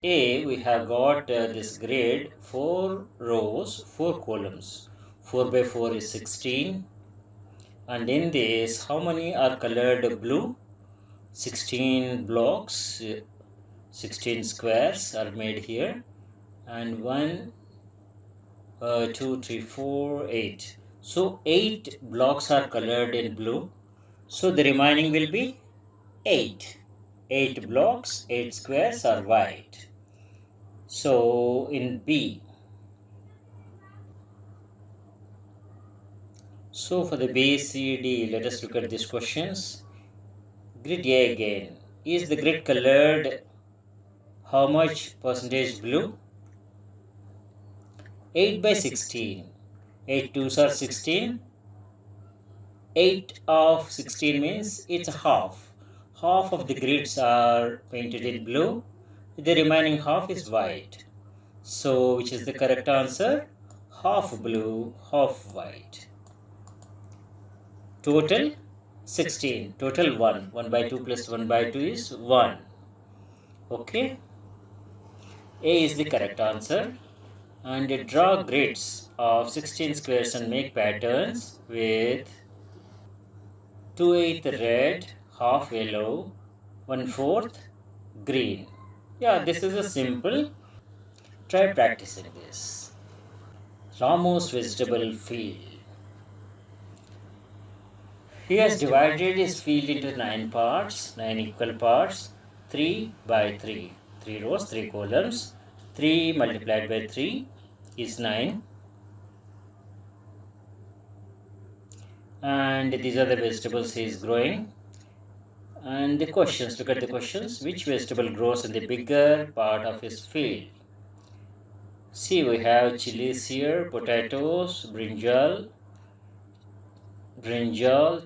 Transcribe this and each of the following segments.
A, we have got this grid, 4 rows, 4 columns. 4 by 4 is 16. And in this, how many are colored blue? 16 blocks, 16 squares are made here. And 1, 2, 3, 4, 8. So 8 blocks are colored in blue. So the remaining will be 8. 8 blocks, 8 squares are white. So in B, so for the B, C, D, let us look at these questions. Grid A again. Is the grid colored how much percentage blue? 8 by 16. 8 twos are 16. 8 of 16 means it's half. Half of the grids are painted in blue. The remaining half is white. So which is the correct answer? Half blue, half white. Total 16. Total 1. 1 by 2 plus 1 by 2 is 1. Okay. A is the correct answer. And draw grids of 16 squares and make patterns with 2/8 red, half yellow, 1/4 green. Yeah, this is a simple. Try practicing this. Ramu's Vegetable Field. He has divided his field into 9 parts, 9 equal parts, 3 by 3. 3 rows, 3 columns. 3 multiplied by 3 is 9. And these are the vegetables he is growing. And the questions, look at the questions. Which vegetable grows in the bigger part of his field? See, we have chilies here, potatoes, brinjal,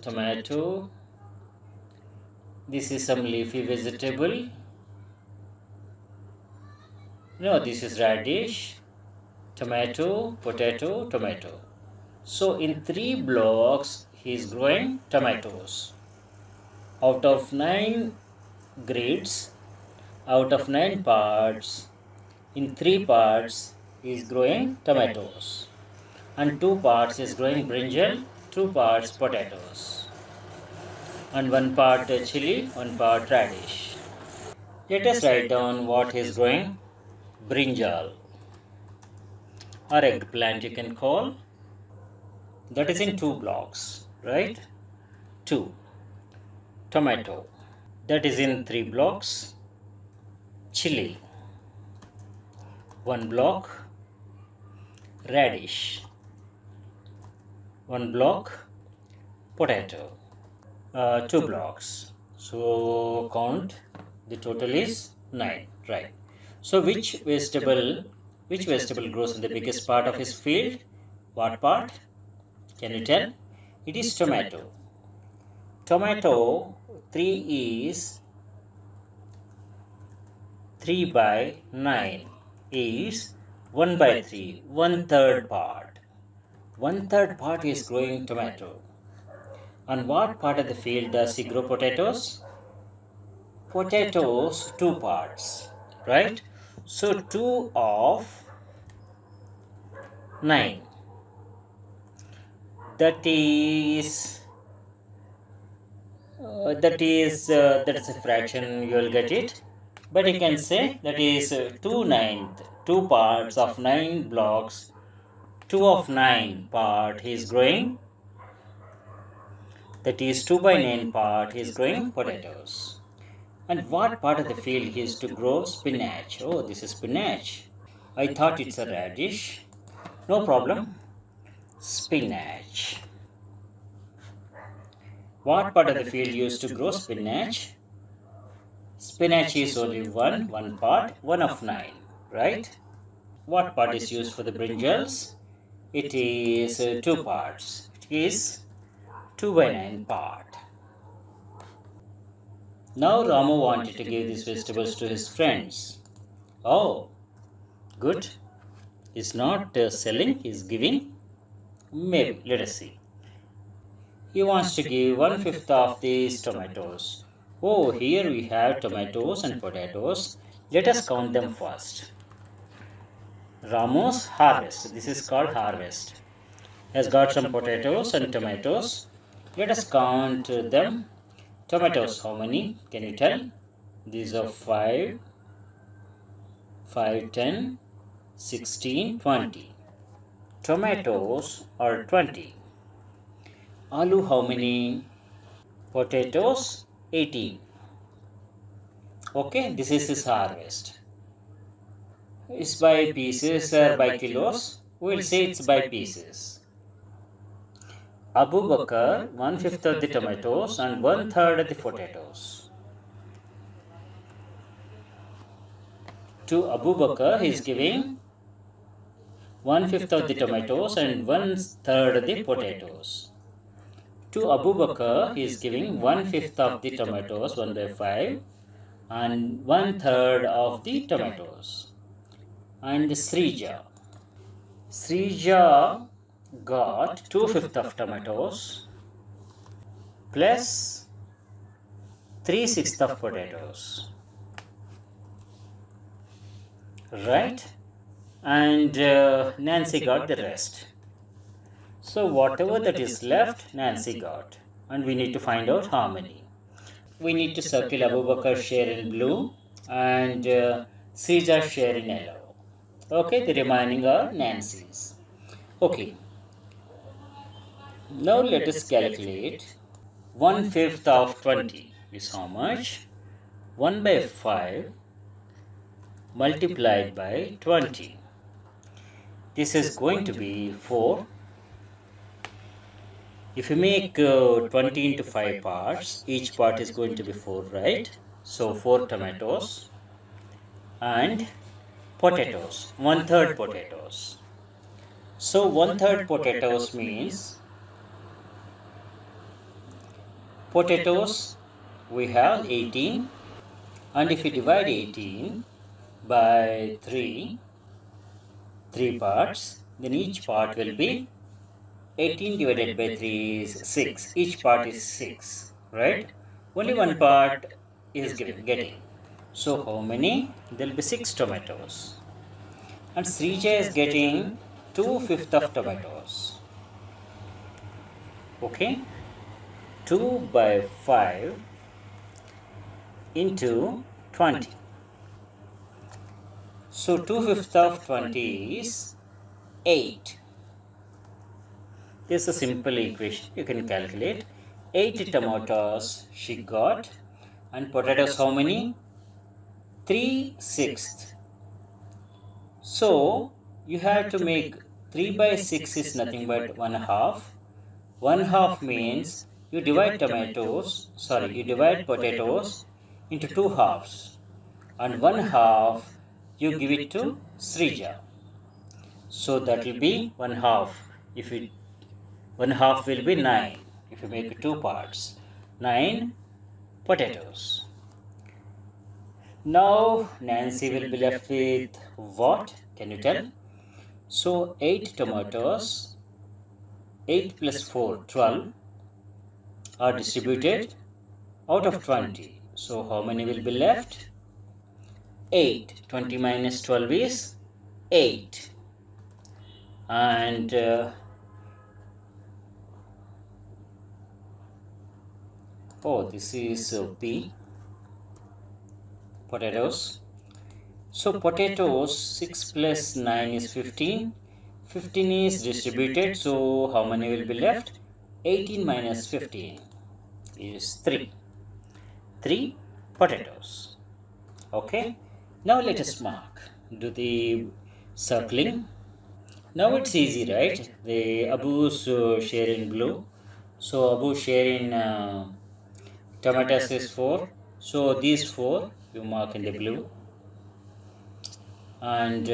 tomato. This is some leafy vegetable. No, this is radish, tomato, potato, tomato. So in 3 blocks, he is growing tomatoes. Out of 9 grids, out of 9 parts, in 3 parts, he is growing tomatoes. And 2 parts is growing brinjal, 2 parts potatoes. And 1 part chili, 1 part radish. Let us write down what he is growing. Brinjal or eggplant you can call. That is in 2 blocks, right? 2. Tomato. That is in 3 blocks. Chili. 1 block. Radish. 1 block. Potato. 2 blocks. So count. The total is 9, right? So which vegetable grows in the biggest part of his field? What part? Can you tell? It is tomato. Tomato 3 is 3 by 9 is 1 by 3, 1/3 part. 1/3 part is growing tomato. On what part of the field does he grow potatoes? Potatoes 2 parts, right? So 2 of 9. That is that is a fraction, you will get it. But you can say that is 2/9, 2 parts of 9 blocks, 2 of 9 part he is growing. That is 2 by 9 part he is growing potatoes. And what part of the field he is to grow? Spinach. Oh, this is spinach. I thought it's a radish. No problem. Spinach. What part of the field used to grow spinach? Spinach is only one part, 1 of 9, right? What part is used for the brinjals? It is 2 parts. It is 2 by 9 part. Now Ramu wanted to give these vegetables to his friends. Oh, good. He's not selling, he's giving. Maybe, let us see. He wants to give 1/5 of these tomatoes. Oh, here we have tomatoes and potatoes. Let us count them first. Ramu's harvest. This is called harvest. Has got some potatoes and tomatoes. Let us count them. Tomatoes, how many? Can you tell? These are 5, 5, 10, 16, 20. Tomatoes are 20. Aloo, how many? Potatoes, 18. Okay, this is his harvest. It's by pieces or by kilos? We'll say it's by pieces. Abu Bakr, 1/5 of the tomatoes and 1/3 of the potatoes. To Abu Bakr, he is giving 1/5 of the tomatoes and 1/3 of the potatoes. To Abu Bakr, he is giving 1/5 of the tomatoes, 1 by 5, and 1/3 of the tomatoes. And Srija. Srija got 2/5 of tomatoes plus 3/6 of potatoes. Right? And Nancy got the rest. So whatever that is left, Nancy got. And we need to find out how many. We need to circle Abu Bakr's share in blue and Srija's share in yellow. Okay, the remaining are Nancy's. Okay. Now let us calculate 1/5 of 20 is how much? 1 by 5 multiplied by 20. This is going to be 4. If you make 20 into 5 parts, each part is going to be 4, right? So 4 tomatoes and potatoes, 1/3 potatoes. So 1/3 potatoes means potatoes we have 18, and if you divide 18 by 3 parts, then each part will be 18 divided by 3 is 6. Each part is 6, right? Only one part is getting. So how many? There will be 6 tomatoes. And Srija is getting 2/5 of tomatoes. Okay? 2 by 5 into 20. So 2/5 of 20 is 8. This is a simple equation. You can calculate. 8 tomatoes she got. And potatoes how many? 3/6. So you have to make 3 by 6 is nothing but 1/2. 1/2 means you divide potatoes into 2 halves. And 1/2 you give it to Srija. So that will be 1/2. If you 1/2 will be 9. If you make 2 parts, 9 potatoes. Now Nancy will be left with what? Can you tell? So 8 tomatoes, 8 plus 4, 12 are distributed out of 20. So how many will be left? 8. 20 minus 12 is 8. And this is P. Potatoes. So potatoes, 6 plus 9 is 15. 15 is distributed. So how many will be left? 18 minus 15 is 3. 3 potatoes. Okay. Now let us mark. Do the circling. Now it's easy, right? The Abu's share in blue. So Abu's share in tomatoes is 4. So these 4 you mark in the blue. And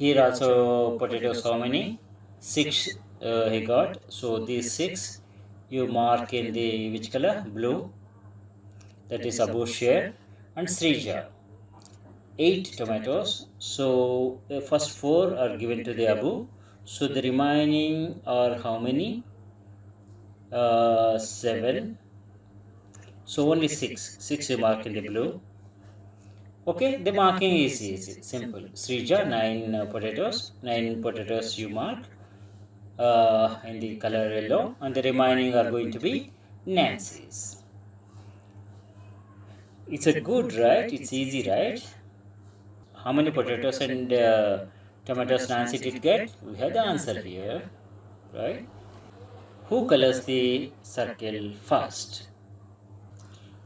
here also potatoes how many? 6 he got. So these 6 you mark in the which color? Blue. That is Abu's share. And Srija 8 tomatoes. So the first 4 are given to the Abu. So the remaining are how many? 7. So only 6. 6 you mark in the blue. Okay, the marking is easy, simple. Srija, 9 potatoes. 9 potatoes you mark in the color yellow, and the remaining are going to be Nancy's. It's a good, right? It's easy, right? How many potatoes and tomatoes Nancy did get? We have the answer here, right? Who colors the circle first?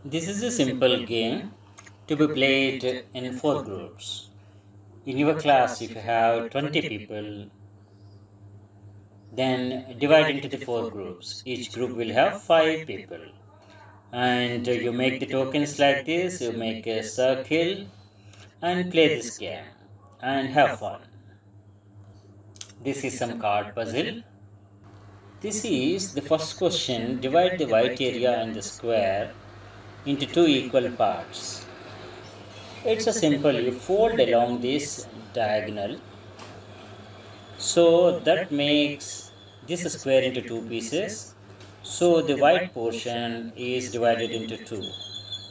This is a simple game to be played in 4 groups. In your class, if you have 20 people, then divide into the 4 groups. Each group will have 5 people. And you make the tokens like this, you make a circle and play this game and have fun. This is some card puzzle. This is the first question. Divide the white area and the square into 2 equal parts. It's a simple, you fold along this diagonal. So that makes this square into 2 pieces. So the white portion is divided into 2.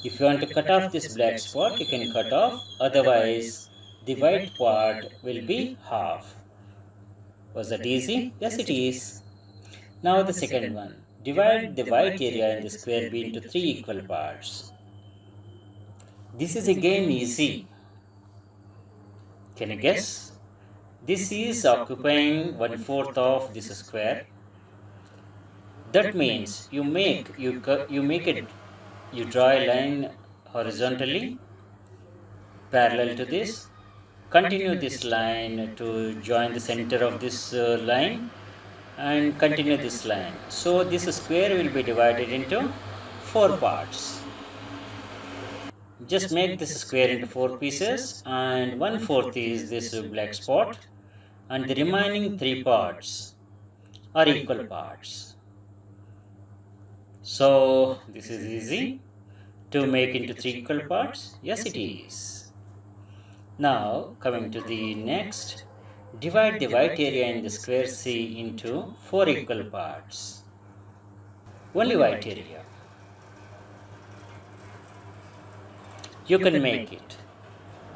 If you want to cut off this black spot, you can cut off. Otherwise, the white part will be half. Was that easy? Yes, it is. Now the second one. Divide the white area in the square B into 3 equal parts. This is again easy. Can you guess? This is occupying 1/4 of this square. That means you draw a line horizontally parallel to this. Continue this line to join the center of this line and continue this line. So this square will be divided into 4 parts. Just make this square into 4 pieces, and 1/4 is this black spot, and the remaining 3 parts are equal parts. So this is easy to make into 3 equal parts. Yes, it is. Now coming to the next, divide the white area in the square C into 4 equal parts. Only white area. You can make it.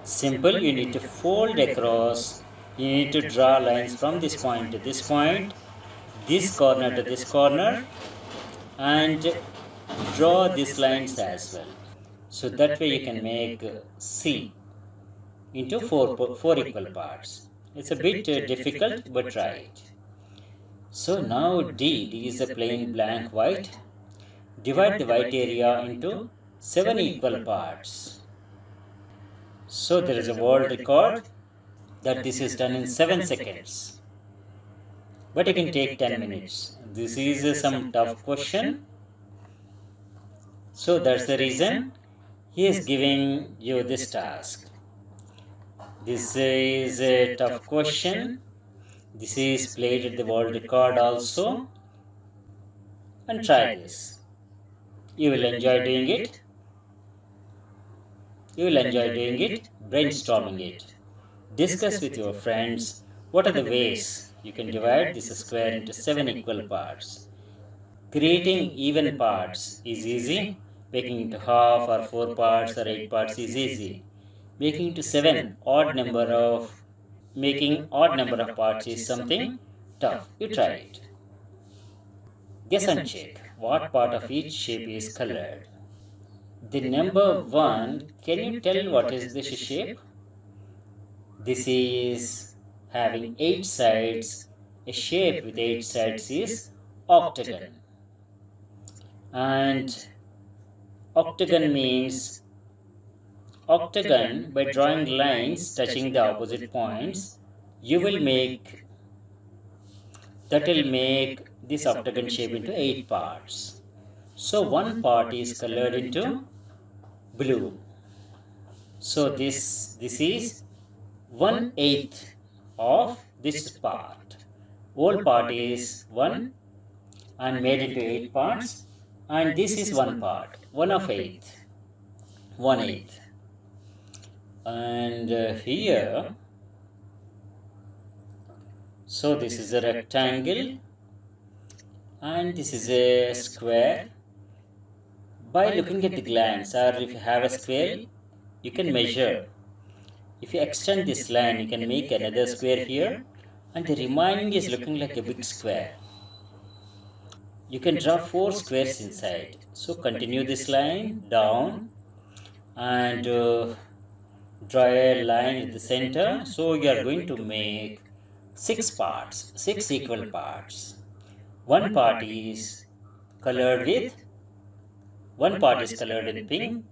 Simple, you need to fold across. You need to draw lines from this point to this point, this corner to this corner, and draw these lines as well. So that way you can make C into 4 equal parts. It's a bit difficult, but try it. So now D is a plain blank white. Divide the white area into 7 equal parts. So there is a world record that this is done in 7 seconds. But it can take 10 minutes. This is some tough question. So that's the reason he is giving you this task. This is a tough question. This is played at the world record also. And try this. You will enjoy doing it. You will enjoy doing it, brainstorming it. Discuss with your friends what are the ways you can divide this square into 7 equal parts. Creating even parts is easy. Making into half or 4 parts or 8 parts is easy. Making into 7 odd number of parts is something tough. You try it. Guess and check what part of each shape is colored. The number 1, can you tell what is this shape? This is having 8 sides. A shape with 8 sides is octagon. And octagon means octagon, by drawing lines touching the opposite points, you will make this octagon shape into 8 parts. So one part is colored into blue. So this is 1/8 of this part. Whole part is 1 and made into 8 parts, and this is 1 part, 1 of 8, 1/8. And here, so this is a rectangle and this is a square. By looking at the glance, or if you have a square, you can measure. If you extend this line, you can make another square here, and the remaining is looking like a big square. You can draw 4 squares inside. So continue this line down and draw a line at the center. So you are going to make 6 parts, 6 equal parts. One part is colored with, one part is colored in pink.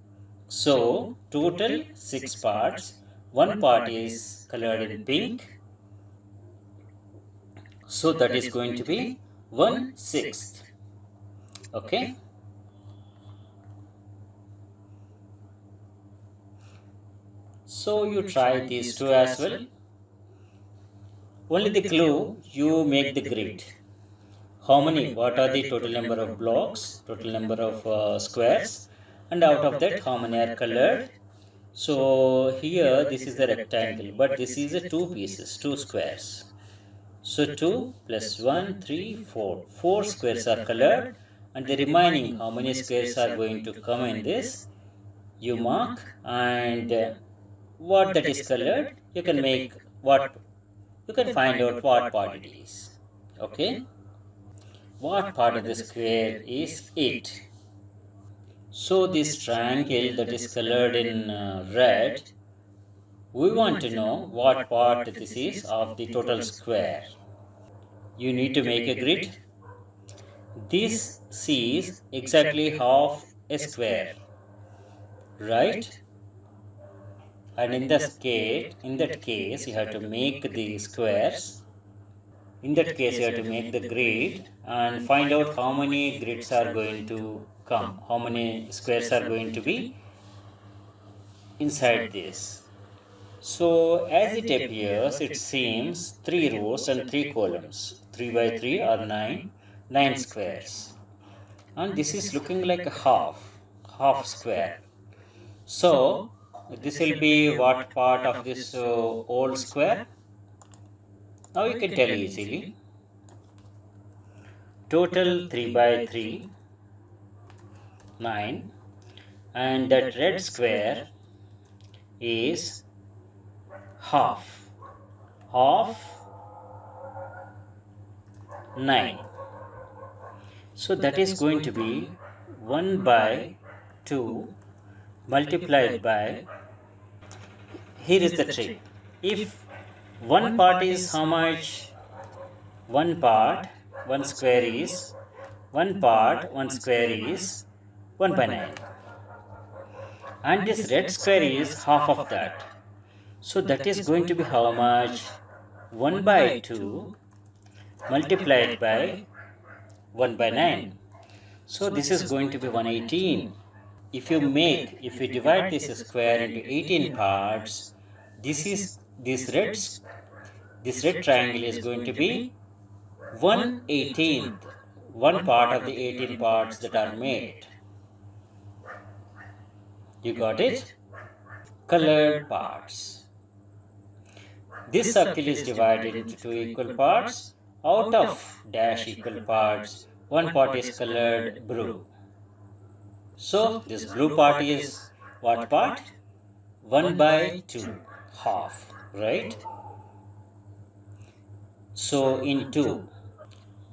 So total 6 parts. One part is colored in pink. So that is going to be 1/6. Okay. So you try these two as well. Only the clue, you make the grid. How many, what are the total number of blocks, total number of squares, and out of that how many are colored. So here this is the rectangle, but this is a 2 pieces, 2 squares. So 2 plus 1, 3, 4. 4 squares are colored, and the remaining how many squares are going to come in this, you mark, and what that is colored, you can make what, you can find out what part it is. Okay. What part of the square is it? So this triangle that is colored in red, we want to know what part this is of the total square. You need to make a grid. This is exactly half a square, right? And in that case, you have to make the squares. In that case, you have to make the grid and find out how many grids are going to come, how many squares are going to be inside this. So as it appears, it seems 3 rows and 3 columns. 3 by 3 are 9, 9 squares. And this is looking like a half square. So this will be what part of this whole square? Now you can tell easily. Total 3 by 3, 9, and that red square is half 9. So that is going to be 1 by 2 multiplied by, here is the trick. If one part is how much? One part, one square is, one part, one square is 1 by 9. And this red square is half of that. So that is going to be how much? 1 by 2 multiplied by 1 by 9. So this is going to be 118. If you divide this square into 18 parts, this red triangle is going to be 1/18th, one part of the 18 parts that are made. You got it? Colored parts. This circle is divided into 2 equal parts. Out of dash equal parts, one part is colored blue. So this blue part is what part? 1 by 2, half, right? So in 2,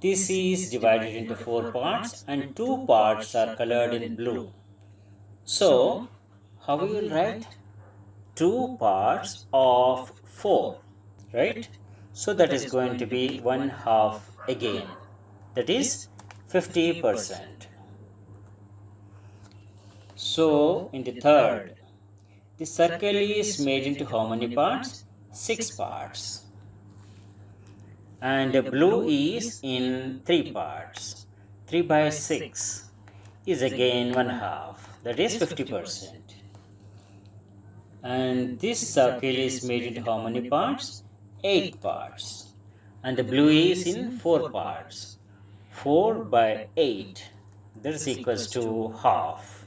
this is divided into 4 parts and 2 parts are colored in blue. So how we will write? 2 parts of 4, right? So that is going to be 1/2 again. That is 50%. So in the third, the circle is made into how many parts? 6 parts. And blue is in 3 parts. 3 by 6 is again 1/2. That is 50%. And this circle is made into how many parts? 8 parts. And the blue is in 4 parts. 4 by 8. That is equals to half.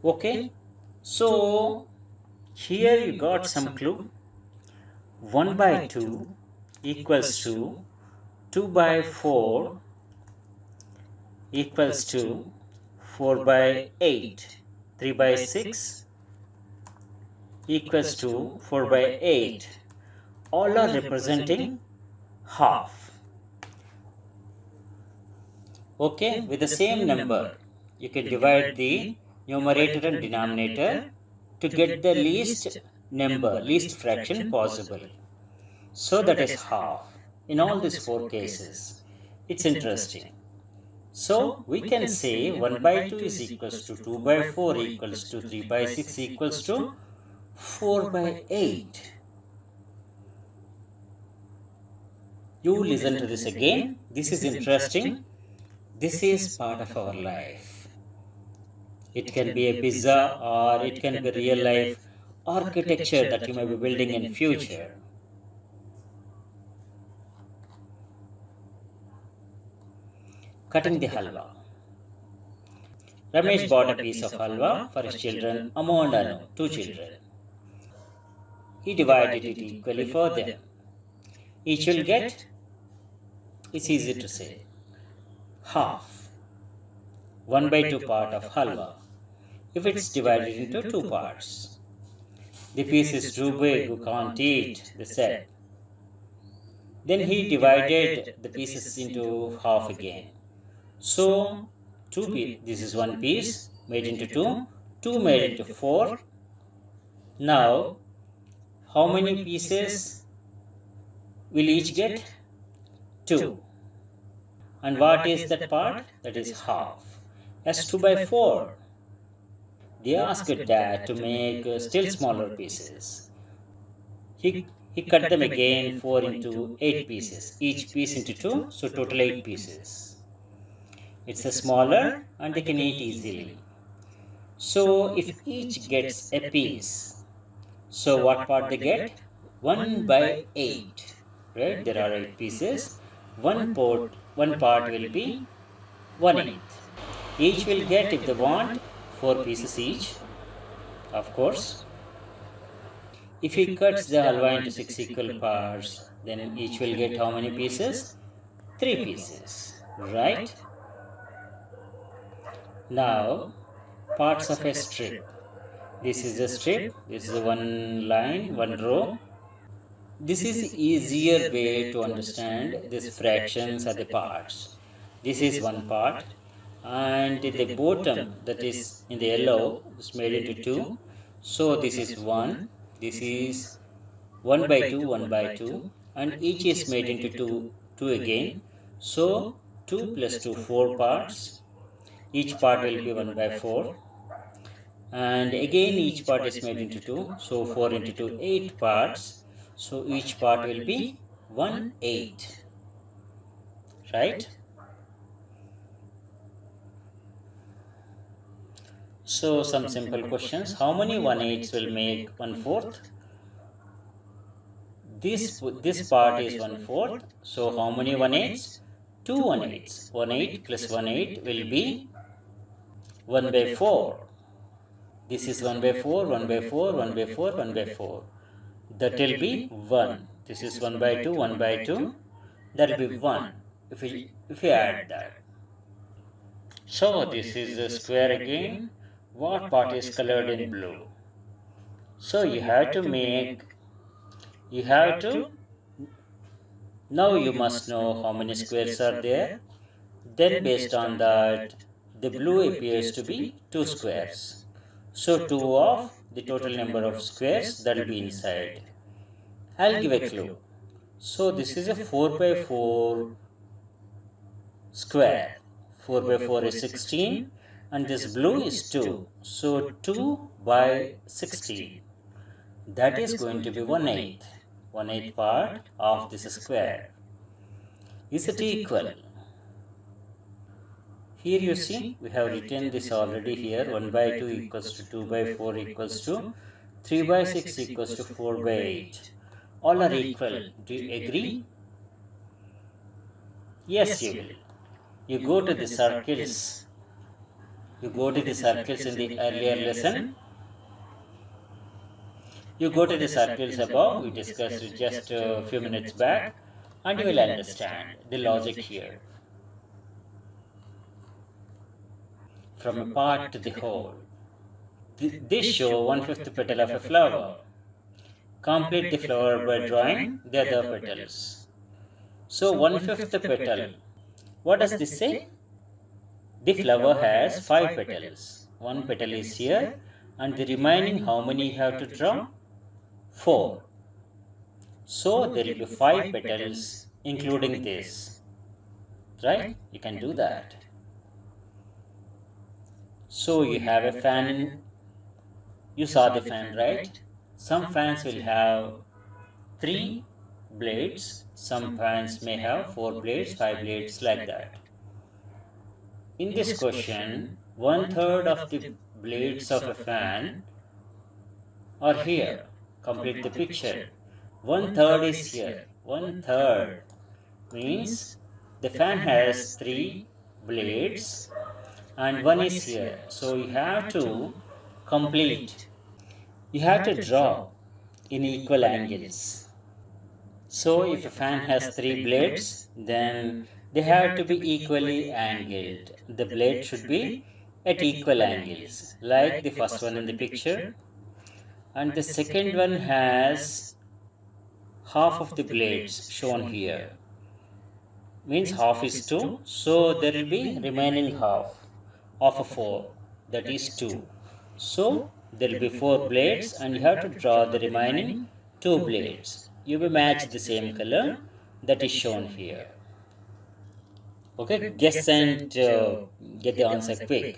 Okay. So here you got some clue. 1 by 2 equals to 2 by 4 equals to 4 by 8. 3 by 6 equals to 4 by 8. All are representing half. Okay, with the same number, you can divide the numerator and denominator to get the least number, least fraction possible. So that is half in all these four cases. It's interesting. So we can say 1 by 2 is equals to 2 by 4 equals to 3 by 6 equals to 4 by 8. You listen to this again. This is interesting. This is part of our life. It can be a pizza or it can be real life architecture that you may be building in future. Cutting the halwa. Ramesh bought a piece of halwa for his children, Amo and Anu, 2 children. He divided it equally for them. Each will get, it's easy to say, half. 1 by 2 part of halwa. If it's divided into 2 parts. The piece is too big, you can't eat, they said. Then he divided the pieces into half again. So, this is 1 piece made into 2, 2 made into 4. Now, how many pieces will each get? 2. And what is that part? That is half. As 2 by 4. They asked Dad to make still smaller pieces. He cut them again 4 into 8 pieces. Each piece into 2, so total 8 pieces. It's a smaller and they can eat easily. So if each gets a piece, so what part they get? 1 by 8. Right? There are 8 pieces. One part will be 1/8. Each will get, if they want, 4 pieces each. Of course. If he cuts the halwa into 6 equal parts, then each will get how many pieces? 3 pieces. Right? Now, parts of a strip. This is a strip. This is one line, one row. This is easier way to understand these fractions are the parts. This is one part, and the bottom that is in the yellow is made into 2. So this is 1. This is 1 by 2, 1 by 2, and each is made into 2 again. So 2 plus 2, 4 parts. Each part will be 1 by 4. And again each part is made into 2. So 4 into 2, 8 parts. So each part will be 1/8. Right? So some simple questions. How many 1/8s will make 1/4? This part is 1/4. So how many 1/8s? 2 1/8s. 1/8 plus 1/8 will be 1 by 4. This is 1 by 4, 1 by 4, 1 by 4, 1 by 4. That will be 1. This is 1 by 2, 1 by 2. That will be 1 if we add that. So this is a square again. What part is colored in blue? So you have to now you must know how many squares are there. Then based on that, the blue appears to be 2 squares. So 2 of the total number of squares that will be inside. I'll give a clue. So this is a 4 by 4 square. 4 by 4 is 16 and this blue is 2. So 2 by 16. That is going to be 1/8. 1/8 part of this square. Is it equal? Here you see, we have written this already here. 1 by 2 equals to 2 by 4 equals to 3 by 6 equals to 4 by 8. All are equal. Do you agree? Yes, you will. You go to the circles. You go to the circles in the earlier lesson. You go to the circles above. We discussed it just a few minutes back. And you will understand the logic here. from a part to the whole. This show 1/5 petal of a flower. Complete the flower by drawing the other petals. So 1/5 petal. What does this say? The flower has 5 petals. One petal is here, and the remaining how many you have to draw? 4. So there will be 5 petals including this. Right? You can do that. So you have a fan. You saw the fan, right? Some fans will have 3 blades. Some fans may have 4 blades, 5 blades, like that. In this question, 1/3 of the blades of a fan are here. Complete the picture. 1/3 is here. 1/3 means the fan has 3 blades and 1 is here. So you have to complete. You have to draw in equal angles. So if a fan has 3 blades, then they have to be equally angled. The blade should be at equal angles, like the first one in the picture. And the second one has half of the blades shown here. Means half is 2, so there will be remaining half of a 4, that is 2. So there will be 4 blades and you have to draw the remaining 2 blades. You will match the same color that is shown here. Okay, guess and get the answer quick.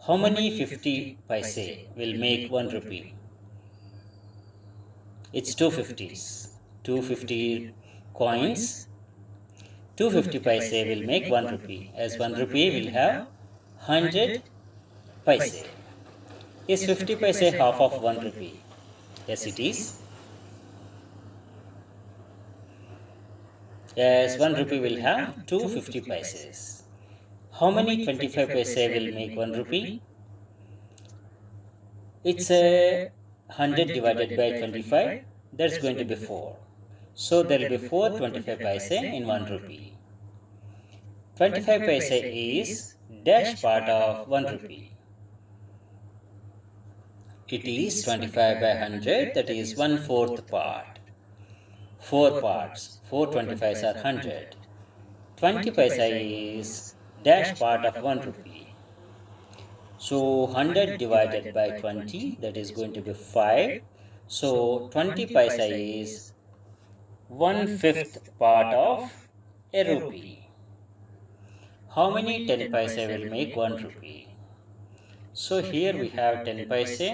How many 50 paise will make 1 rupee? It's 250s. 250 coins. 250 paise will make 1 rupee. As 1 rupee will have 100 paise. Is 50 paise half of 1 rupee? Yes, it is. Yes, 1 rupee will have 250 paises. How many 25 paise will make 1 rupee? It's a 100 divided by 25. That's going to be 4. So there will be 4 25 paise in 1 rupee. 25 paise is dash part of 1 rupee. It is 25 by 100, that is 1/4 part. 4 parts. 4 25s are 100. 20 paise is dash part of 1 rupee. So 100 divided by 20, that is going to be 5. So 20 paise is 1/5 part of a rupee. How many 10 paise will make 1 rupee? So here we have 10 paise.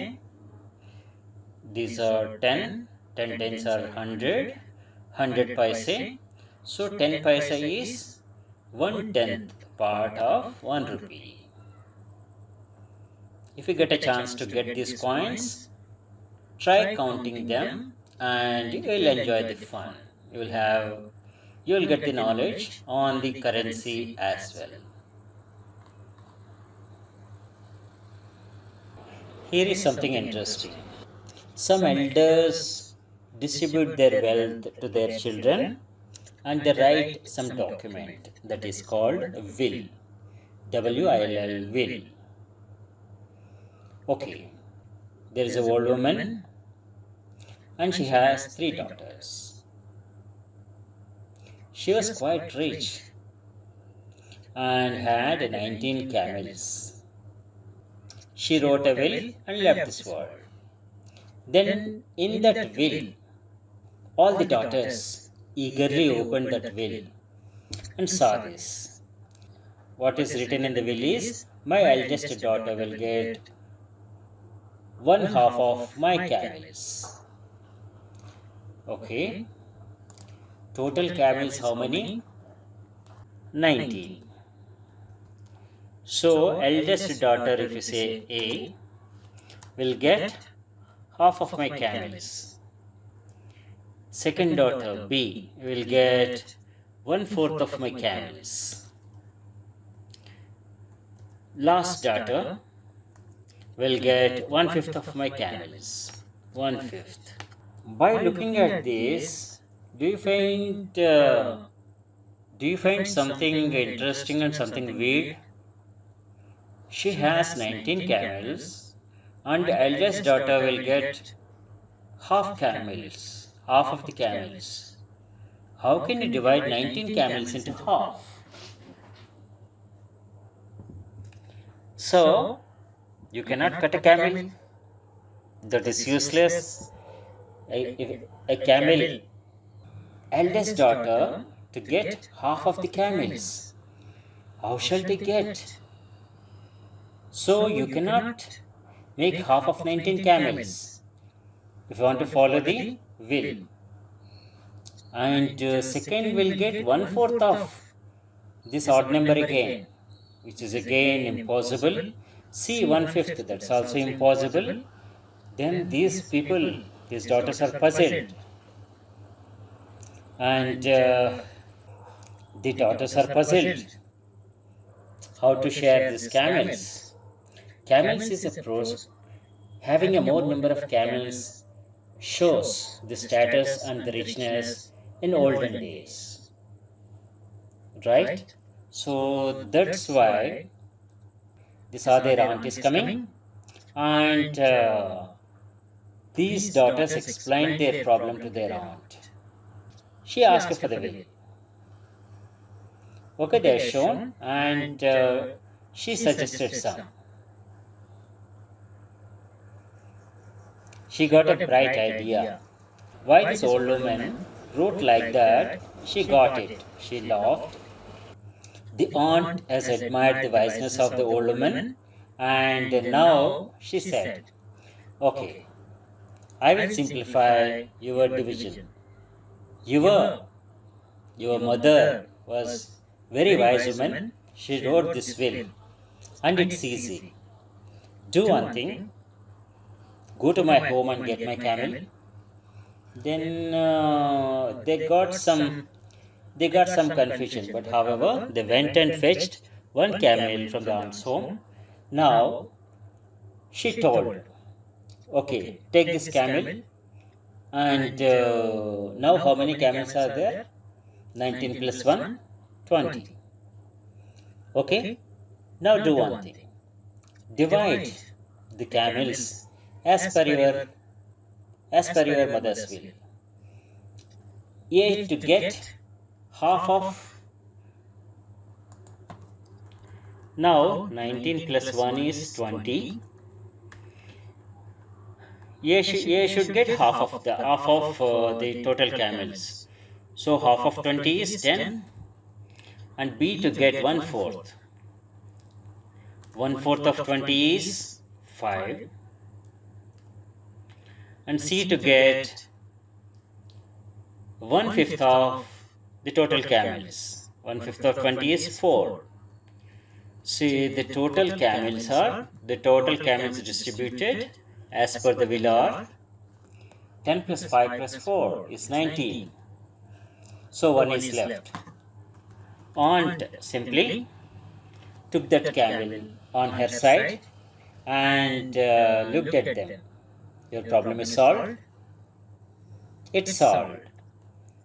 These are 10. 10 tens are 100. 100 paise. So 10 paise is 1/10 part of 1 rupee. If you get a chance to get these coins, try counting them and you will enjoy the fun. You will get the knowledge on the currency as well. Here is something interesting. Some elders distribute their wealth to their children and they write some document that is called will. W-I-L-L, will. Okay, there is a old woman and she has 3 daughters. She was quite rich and had 19 camels. She wrote a will and left this world. Then in that will, all the daughters eagerly opened that will and saw this. What is written in the will is, my eldest daughter will get 1/2 of my camels. Okay. Total camels how many? 19. So eldest daughter, if you say A, will get half of my camels. Second daughter B will get 1/4 of my camels. Last daughter will get 1/5 of my camels. 1/5. By looking at this, do you find something interesting and something weird? She has 19 camels, and the eldest daughter will get half of the camels. How can you divide 19 camels into half? So, you cannot cut a camel. That is useless. A camel, eldest daughter, to get half of the camels. How shall they get? So, you cannot make half of 19 camels if you want to follow the will. And second will get 1/4 of this odd number again, which is again impossible. See, 1/5, that's also impossible. Then these people, these daughters are puzzled. And the daughters are puzzled how to share these camels. Camels is a pros. Having a more number of camels shows the status and the richness in olden days. Right? So that's why these are their aunt is coming, and these daughters explained their problem to their aunt. She asked for the will. Okay, they are shown, and she suggested some. She got a bright idea. Why this old woman wrote like that? She got it. She laughed. The aunt has admired the wiseness of the old woman, and now she said, okay, I will simplify your division. Your mother was very wise woman. She wrote this will, and it's easy. Do one thing. Go to my home and get my camel. Then they got some confusion, but however, they went and fetched one camel from the aunt's home. Now, she told, okay, take this camel, and now how many camels are there? 19 plus 1, 20. Okay, now do one thing. Divide the camels as per your mother's will. A to get half of. Now 19 plus 1 is 20. A should get half of the total camels. So half of 20 is 10, and B to get 1/4. 1/4 of 20 is 5, and C to get 1/5 of the total camels. 1/5 of 20 is 4. See, the total camels distributed as per the will are 10 plus 5 plus 4 is 19. So 1 is left. Aunt simply took that camel on her side and looked at them. Your problem is solved? It's solved.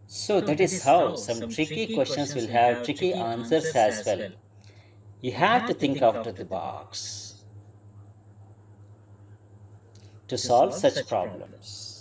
So that is how some tricky questions will have tricky answers as well. You have to think out of the box to solve such problems.